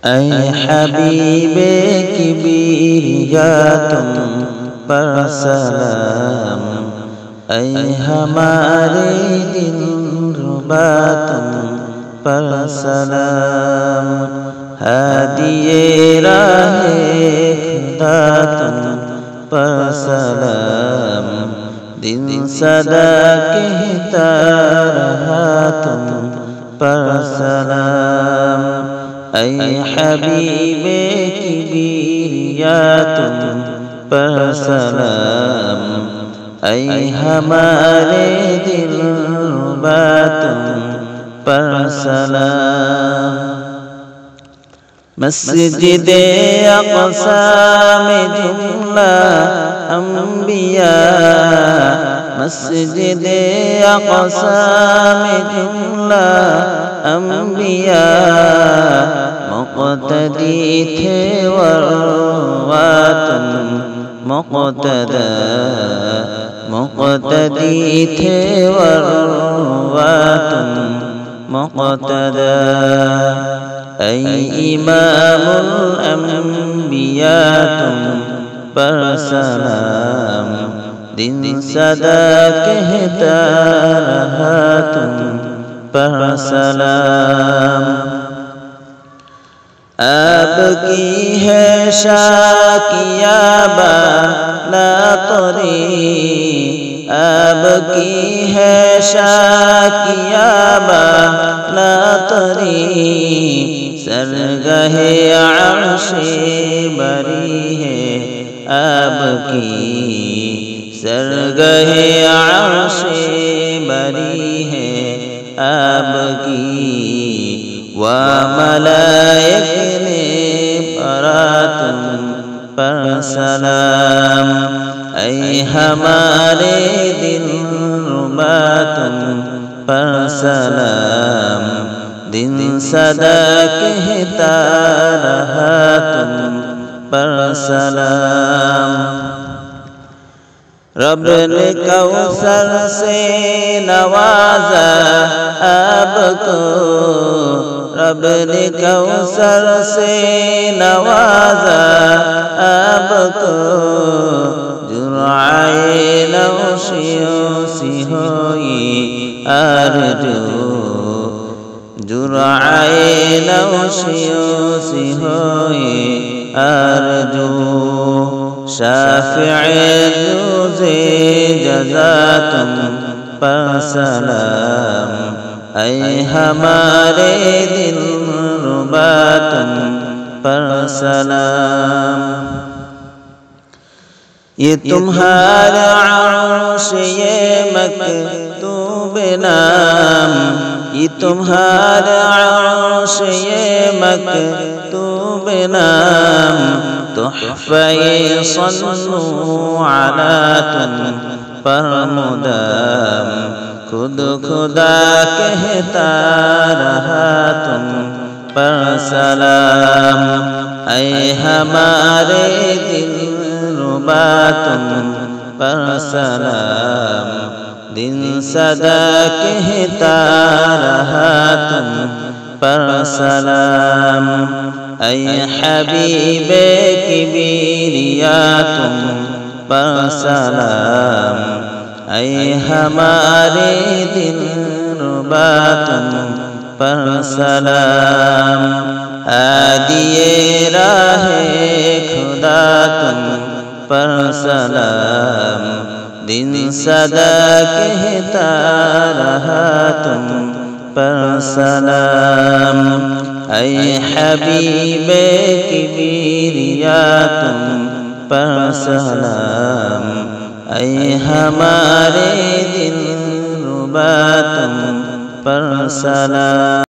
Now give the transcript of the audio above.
اے حبیب کبریا تم پر سلام، اے ہمارے دلربا تم پر سلام، ہادی راہ خدا تم پر سلام، دل صدا کہتا رہا تم پر سلام، اے حبیب کبریا تم پر سلام، اے ہمارے دلربا تم پر سلام۔ مسجد اقصی میں جملہ انبیاء، مسجد اقصی میں جملہ انبیاء، مقتدی تھے ورواتم مقتدا، مقتدی تھے ورواتم مقتدا، اے امام الانبیاء تم پر سلام، دل صدا کہتا رہا تم پر سلام، آپ کی ہے شاکیہ بالا طری، آپ کی ہے شاکیہ بالا طری، سرگہ عرش بری ہے آپ کی، سرگہ عرش بری ہے آپ کی، وملائک نے پڑھا تم پر سلام، اے ہمارے دلربا تم پر سلام، دل صدا کہتا رہا تم پر سلام، رب نے کوثر سے نوازا آپ کو، رب نے کوثر سے نوازا آپ کو، جرعۂ نوشیوں سی ہوئی آرزو، جرعۂ نوشیوں سی ہوئی آرزو، شافع روز جزا تم پر سلام، اے ہمارے دلربا تم پر سلام، یہ تمہارا عرش یہ مکتوب نام، یہ تمہارا عرش یہ مکتوب نام، تحفہ صلو علی تم پر مدام، خود خدا کہتا رہا تم پر سلام، اے ہمارے دلربا تم پر سلام، دل صدا کہتا رہا تم پر سلام، اے حبیب کبریا تم پر سلام، اے ہمارے دلربا تم پر سلام، ہادی راہ خدا تم پر سلام، دل صدا کہتا رہا تم پر سلام، اے حبیب کبریا تم پر سلام، اے ہمارے دلربا تم پر سلام۔